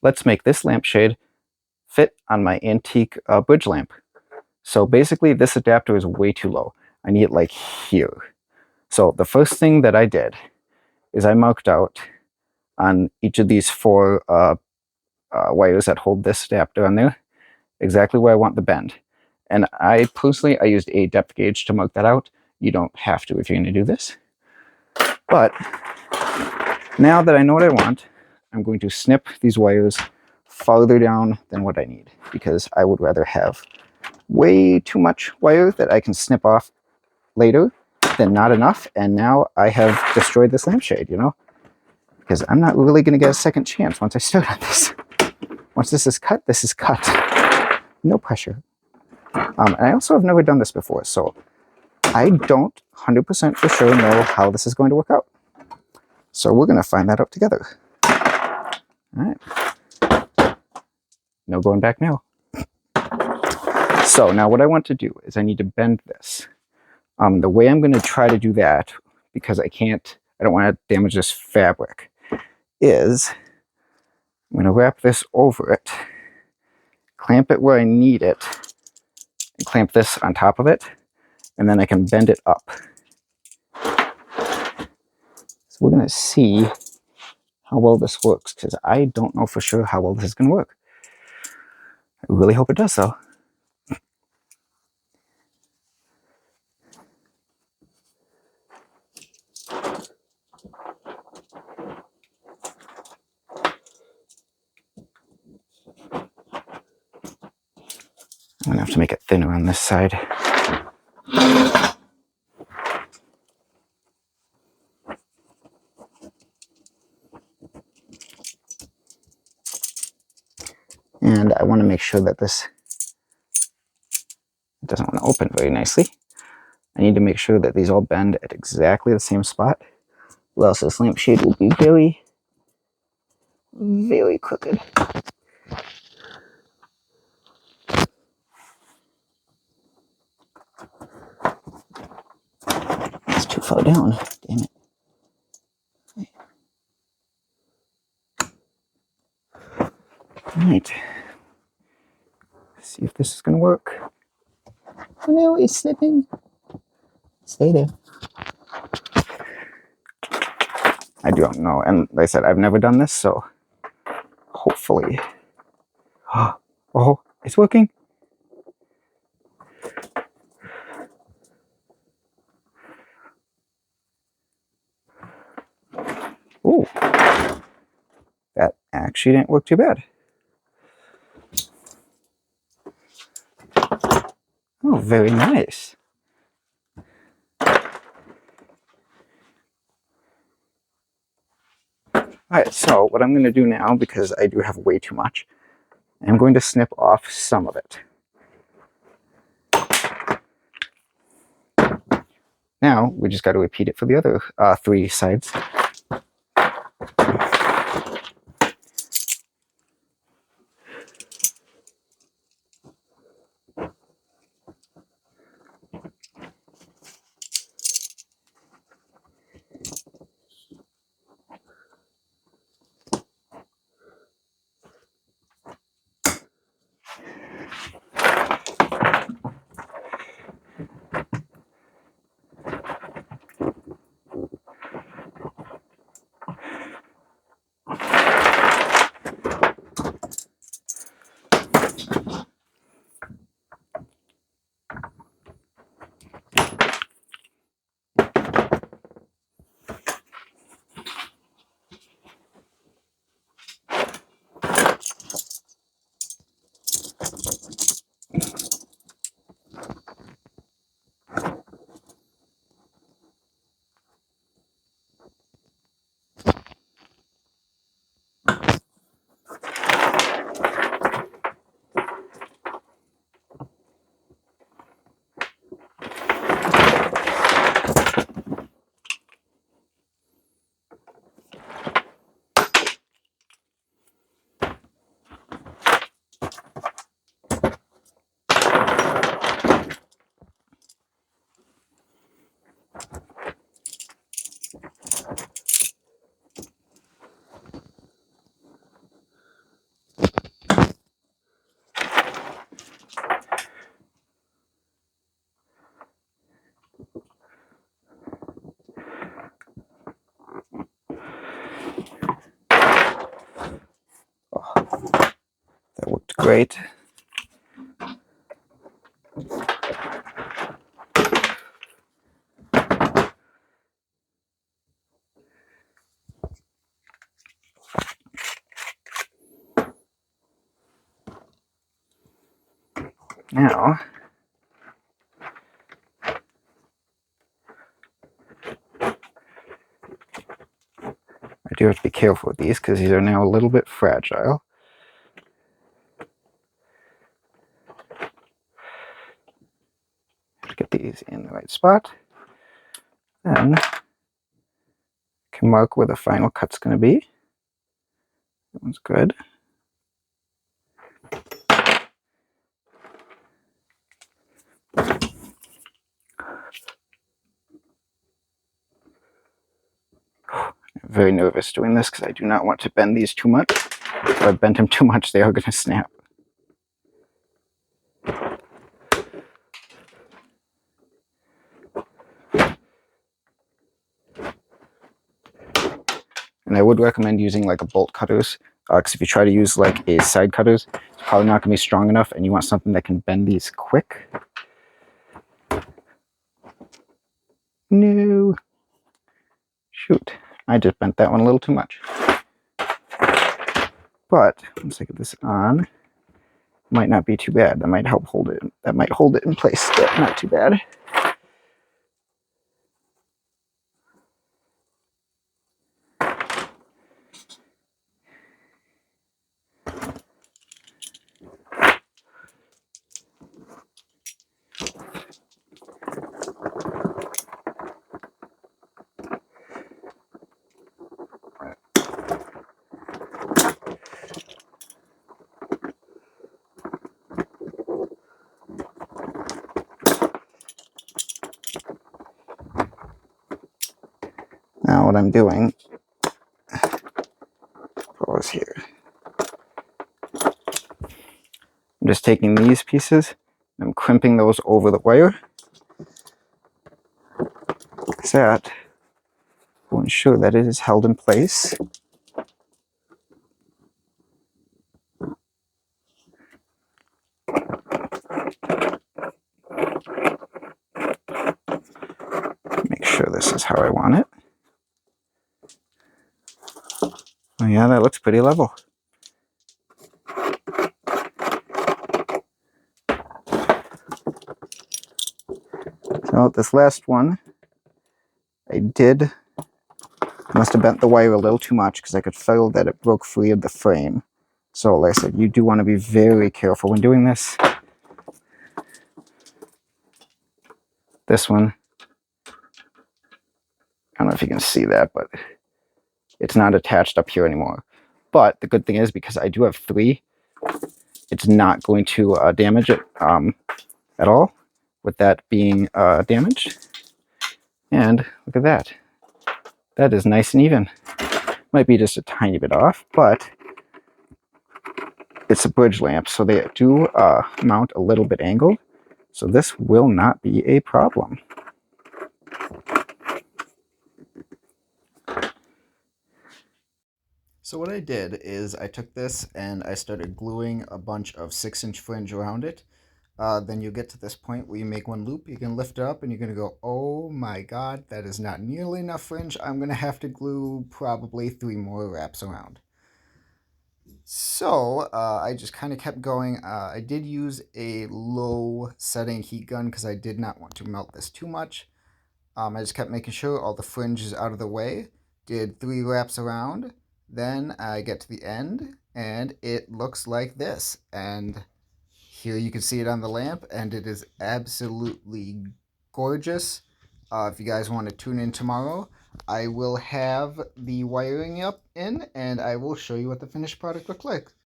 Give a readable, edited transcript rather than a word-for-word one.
let's make this lampshade fit on my antique bridge lamp. So basically this adapter is way too low. I need it like here. So the first thing that I did is I marked out on each of these four wires that hold this adapter on there exactly where I want the bend. And I personally, I used a depth gauge to mark that out. You don't have to if you're going to do this. But now that I know what I want, I'm going to snip these wires farther down than what I need, because I would rather have way too much wire that I can snip off later than not enough. And now I have destroyed this lampshade, you know, because I'm not really going to get a second chance once I start on this. Once this is cut, this is cut. No pressure. And I also have never done this before, so I don't 100% for sure know how this is going to work out. So we're going to find that out together. All right. No going back now. So now what I want to do is I need to bend this. The way I'm going to try to do that, because I don't want to damage this fabric, is I'm going to wrap this over it, clamp it where I need it, and clamp this on top of it, and then I can bend it up. So we're going to see how well this works, because I don't know for sure how well this is going to work. I really hope it does, though. I'm going to have to make it thinner on this side. And I want to make sure that this doesn't want to open very nicely. I need to make sure that these all bend at exactly the same spot, or else this lampshade will be very, very crooked. It's too far down, damn it. Alright. See if this is going to work. Oh no, it's slipping. Stay there. I don't know, and like I said, I've never done this, so hopefully. Oh, it's working. Oh, that actually didn't work too bad. Oh, very nice. Alright, so what I'm going to do now, because I do have way too much, I'm going to snip off some of it. Now, we just got to repeat it for the other three sides. great. Now, I do have to be careful with these because these are now a little bit fragile. Have to get these in the right spot. Then I can mark where the final cut's going to be. That one's good. I'm very nervous doing this because I do not want to bend these too much. If I bend them too much, they are going to snap. And I would recommend using like a bolt cutters, because if you try to use like a side cutters, it's probably not going to be strong enough, and you want something that can bend these quick. No. Shoot. I just bent that one a little too much. But once I get this on, might not be too bad. That might help hold it. That might hold it in place still. Not too bad. Now what I'm doing, pause here. I'm just taking these pieces, I'm crimping those over the wire. That will ensure that it is held in place. Make sure this is how I want it. Oh yeah, that looks pretty level. So this last one, I must have bent the wire a little too much because I could feel that it broke free of the frame. So like I said, you do want to be very careful when doing this. This one, I don't know if you can see that, but it's not attached up here anymore. But the good thing is, because I do have 3, it's not going to damage it at all, with that being damaged. And look at that. That is nice and even. Might be just a tiny bit off, but it's a bridge lamp, so they do mount a little bit angled. So this will not be a problem. So what I did is I took this and I started gluing a bunch of 6-inch fringe around it. Then you get to this point where you make one loop, you can lift it up and you're going to go, oh my god, that is not nearly enough fringe. I'm going to have to glue probably 3 more wraps around. So I just kind of kept going. I did use a low setting heat gun because I did not want to melt this too much. I just kept making sure all the fringe is out of the way. Did 3 wraps around. Then I get to the end and it looks like this. And here you can see it on the lamp and it is absolutely gorgeous. If you guys want to tune in tomorrow, I will have the wiring up in and I will show you what the finished product looks like.